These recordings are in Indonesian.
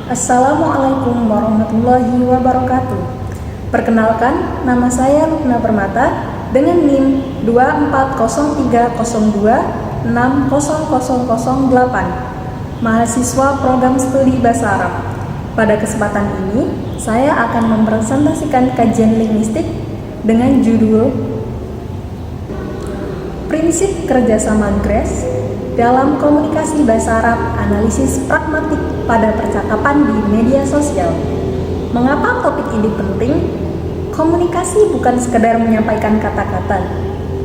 Assalamualaikum warahmatullahi wabarakatuh. Perkenalkan, nama saya Lukna Permata dengan NIM 24030260008, mahasiswa program studi Bahasa Arab. Pada kesempatan ini, saya akan mempresentasikan kajian linguistik dengan judul Prinsip Kerjasama GRACE dalam Komunikasi Bahasa Arab, Analisis Pragmatik pada Percakapan di Media Sosial. Mengapa topik ini penting? Komunikasi bukan sekedar menyampaikan kata-kata.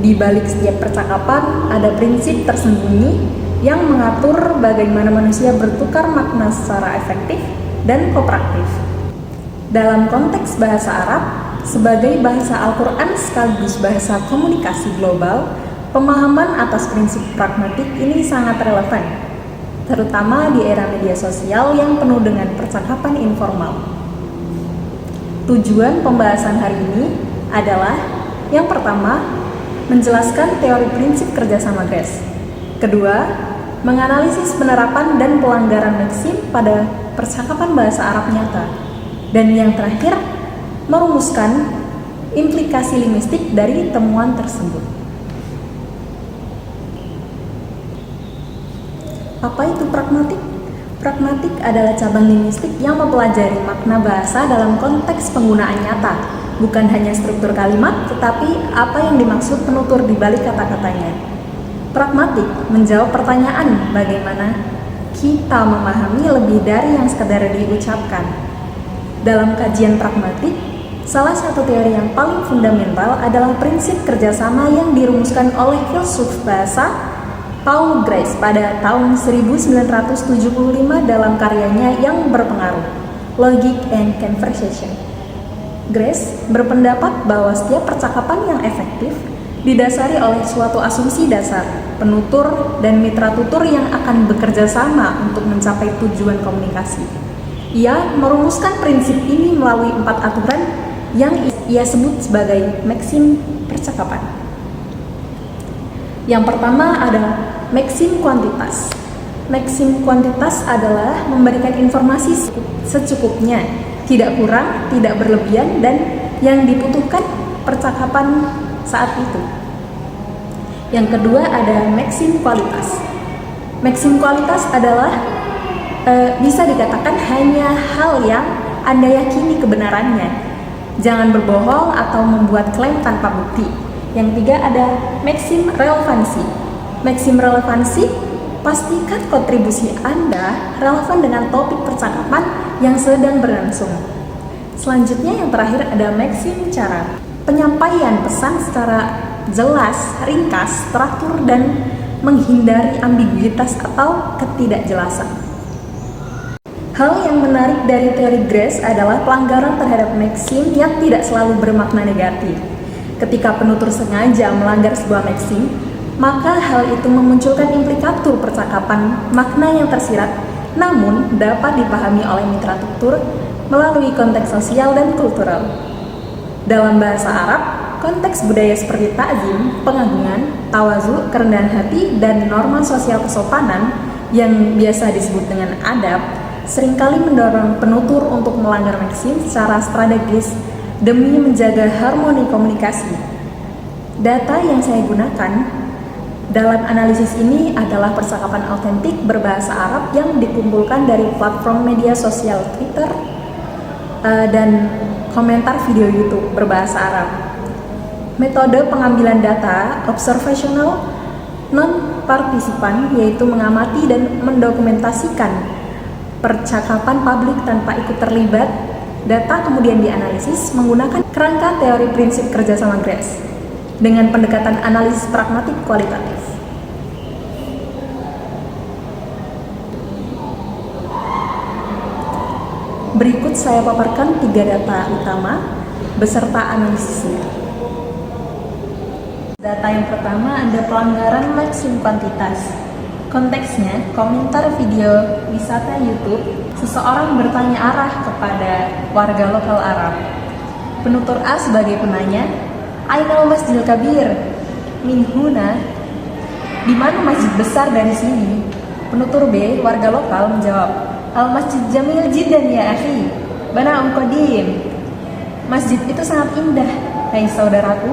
Di balik setiap percakapan ada prinsip tersembunyi yang mengatur bagaimana manusia bertukar makna secara efektif dan kooperatif. Dalam konteks bahasa Arab, sebagai bahasa Al-Quran sekaligus bahasa komunikasi global, pemahaman atas prinsip pragmatik ini sangat relevan, terutama di era media sosial yang penuh dengan percakapan informal. Tujuan pembahasan hari ini adalah yang pertama, menjelaskan teori prinsip kerjasama GRACE. Kedua, menganalisis penerapan dan pelanggaran maksim pada percakapan bahasa Arab nyata. Dan yang terakhir, merumuskan implikasi linguistik dari temuan tersebut. Apa itu pragmatik? Pragmatik adalah cabang linguistik yang mempelajari makna bahasa dalam konteks penggunaan nyata, bukan hanya struktur kalimat, tetapi apa yang dimaksud penutur di balik kata-katanya. Pragmatik menjawab pertanyaan bagaimana kita memahami lebih dari yang sekadar diucapkan. Dalam kajian pragmatik, salah satu teori yang paling fundamental adalah prinsip kerjasama yang dirumuskan oleh filsuf bahasa Paul Grice pada tahun 1975 dalam karyanya yang berpengaruh, Logic and Conversation. Grice berpendapat bahwa setiap percakapan yang efektif didasari oleh suatu asumsi dasar, penutur, dan mitra tutur yang akan bekerja sama untuk mencapai tujuan komunikasi. Ia merumuskan prinsip ini melalui 4 aturan yang ia sebut sebagai maksim percakapan. Yang pertama ada maksim kuantitas. Maksim kuantitas adalah memberikan informasi secukupnya, tidak kurang, tidak berlebihan, dan yang dibutuhkan percakapan saat itu. Yang kedua ada maksim kualitas. Maksim kualitas adalah bisa dikatakan hanya hal yang Anda yakini kebenarannya. Jangan berbohong atau membuat klaim tanpa bukti. Yang ketiga ada maksim relevansi. Maksim relevansi, pastikan kontribusi Anda relevan dengan topik percakapan yang sedang berlangsung. Selanjutnya yang terakhir ada maksim cara. Penyampaian pesan secara jelas, ringkas, teratur, dan menghindari ambiguitas atau ketidakjelasan. Hal yang menarik dari teori GRACE adalah pelanggaran terhadap maksim yang tidak selalu bermakna negatif. Ketika penutur sengaja melanggar sebuah maksim, maka hal itu memunculkan implikatur percakapan makna yang tersirat, namun dapat dipahami oleh mitra tutur melalui konteks sosial dan kultural. Dalam bahasa Arab, konteks budaya seperti ta'zim, pengagungan, tawazu, kerendahan hati, dan norma sosial kesopanan yang biasa disebut dengan adab, seringkali mendorong penutur untuk melanggar maksim secara strategis demi menjaga harmoni komunikasi. Data yang saya gunakan dalam analisis ini adalah percakapan autentik berbahasa Arab yang dikumpulkan dari platform media sosial Twitter dan komentar video YouTube berbahasa Arab. Metode pengambilan data observational non-partisipan, yaitu mengamati dan mendokumentasikan percakapan publik tanpa ikut terlibat. Data kemudian dianalisis menggunakan kerangka teori prinsip kerjasama GRACE dengan pendekatan analisis pragmatik kualitatif. Berikut saya paparkan 3 data utama beserta analisisnya. Data yang pertama ada pelanggaran maksim kuantitas. Konteksnya, komentar video wisata YouTube, seseorang bertanya arah kepada warga lokal Arab. Penutur A sebagai penanya, Ainal Masjidil Kabir, min huna, di mana masjid besar dari sini? Penutur B, warga lokal, menjawab, Al-Masjid Jamil Jiddan ya akhi, Bana Qadim. Masjid itu sangat indah, hai saudaraku.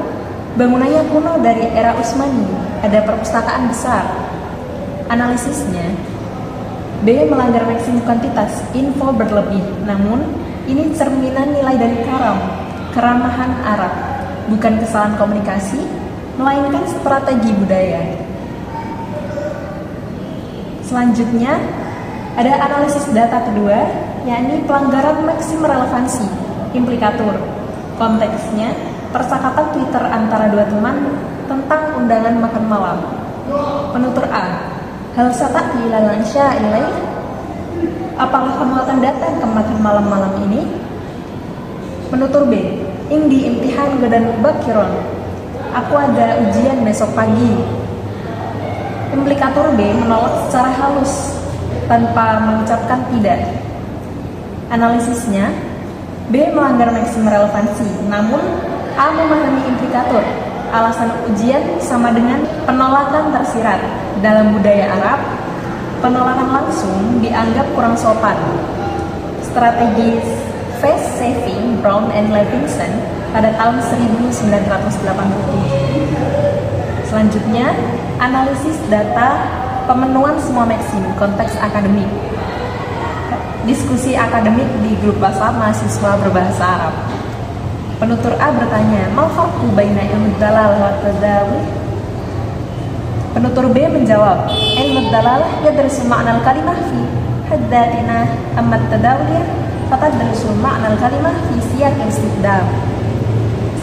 Bangunannya kuno dari era Utsmani, ada perpustakaan besar. Analisisnya, B melanggar maksimum kuantitas, info berlebih. Namun, ini cerminan nilai dari keramahan Arab, bukan kesalahan komunikasi, melainkan strategi budaya. Selanjutnya, ada analisis data kedua, yakni pelanggaran maksim relevansi, implikatur. Konteksnya, percakapan Twitter antara dua teman tentang undangan makan malam. Penutur A, hal sata'ti ila insya ilaih? Apakah kamu akan datang ke makan malam ini? Penutur B, indi imtihan gadan bakiron. Aku ada ujian besok pagi. Implikator B menolak secara halus tanpa mengucapkan tidak. Analisisnya, B melanggar maksim relevansi, namun A memahami implikator. Alasan ujian sama dengan penolakan tersirat. Dalam budaya Arab, penolakan langsung dianggap kurang sopan. Strategi face saving Brown and Levinson pada tahun 1987. Selanjutnya, analisis data pemenuhan semua maksim konteks akademik. Diskusi akademik di grup WhatsApp mahasiswa berbahasa Arab. Penutur A bertanya, "Mal farqu baina ilmu dalal wa tadawul?" Penutur B menjawab, "Ilmu dalalah yadrusu ma'nal kalimah fi haddatina, amma tadawul fatadrusu ma'nal kalimah fi siyaq istidam."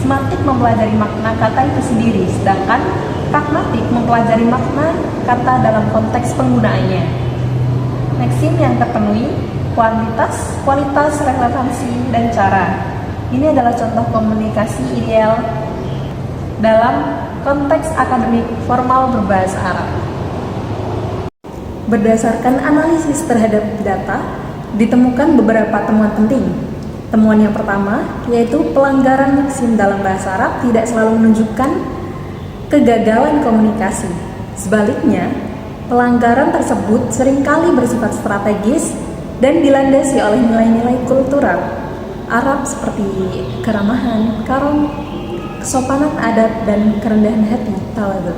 Semantik mempelajari makna kata itu sendiri, sedangkan pragmatik mempelajari makna kata dalam konteks penggunaannya. Maksim yang terpenuhi, kuantitas, kualitas, relevansi, dan cara. Ini adalah contoh komunikasi ideal dalam konteks akademik formal berbahasa Arab. Berdasarkan analisis terhadap data, ditemukan beberapa temuan penting. Temuan yang pertama, yaitu pelanggaran maksim dalam bahasa Arab tidak selalu menunjukkan kegagalan komunikasi. Sebaliknya, pelanggaran tersebut seringkali bersifat strategis dan dilandasi oleh nilai-nilai kultural Arab seperti keramahan, karom, kesopanan adab, dan kerendahan hati, tawadhu.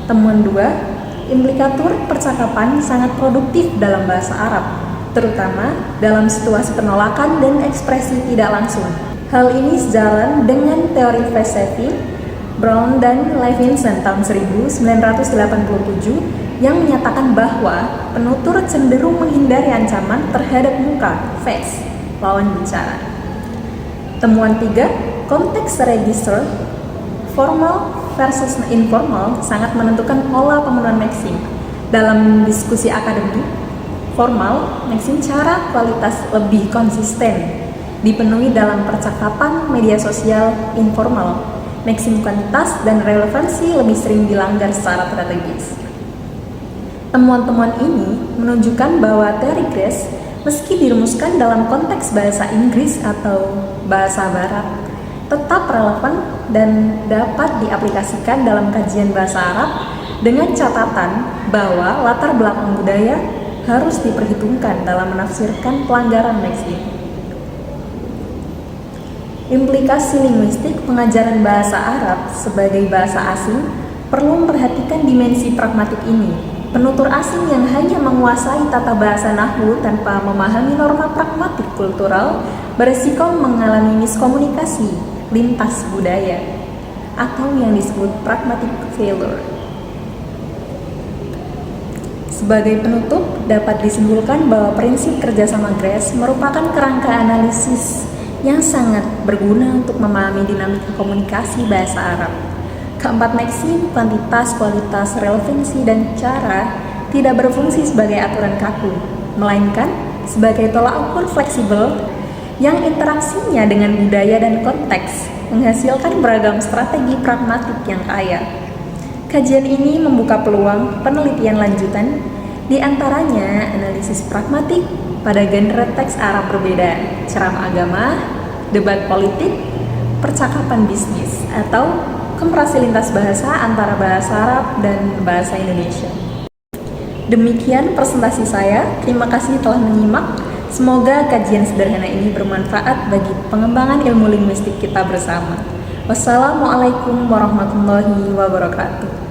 Temuan 2, implikatur percakapan sangat produktif dalam bahasa Arab, terutama dalam situasi penolakan dan ekspresi tidak langsung. Hal ini sejalan dengan teori face saving Brown dan Levinson tahun 1987 yang menyatakan bahwa penutur cenderung menghindari ancaman terhadap muka, face, lawan bicara. Temuan 3, konteks register formal versus informal sangat menentukan pola pemenuhan maksim. Dalam diskusi akademik, formal, maksim cara kualitas lebih konsisten dipenuhi dalam percakapan media sosial. Informal, maksim kuantitas dan relevansi lebih sering dilanggar secara strategis. Temuan-temuan ini menunjukkan bahwa teori Grace, meski dirumuskan dalam konteks bahasa Inggris atau bahasa Barat, tetap relevan dan dapat diaplikasikan dalam kajian bahasa Arab dengan catatan bahwa latar belakang budaya harus diperhitungkan dalam menafsirkan pelanggaran maksim. Implikasi linguistik pengajaran bahasa Arab sebagai bahasa asing perlu memperhatikan dimensi pragmatik ini. Penutur asing yang hanya menguasai tata bahasa nahwu tanpa memahami norma pragmatik kultural beresiko mengalami miskomunikasi lintas budaya atau yang disebut pragmatic failure. Sebagai penutup, dapat disimpulkan bahwa prinsip kerjasama Grace merupakan kerangka analisis yang sangat berguna untuk memahami dinamika komunikasi bahasa Arab. Keempat maksim, kuantitas, kualitas, relevansi, dan cara tidak berfungsi sebagai aturan kaku, melainkan sebagai tolak ukur fleksibel yang interaksinya dengan budaya dan konteks menghasilkan beragam strategi pragmatik yang kaya. Kajian ini membuka peluang penelitian lanjutan, di antaranya analisis pragmatik pada genre teks Arab berbeda, ceramah agama, debat politik, percakapan bisnis, atau komparasi lintas bahasa antara bahasa Arab dan bahasa Indonesia. Demikian presentasi saya. Terima kasih telah menyimak. Semoga kajian sederhana ini bermanfaat bagi pengembangan ilmu linguistik kita bersama. Wassalamualaikum warahmatullahi wabarakatuh.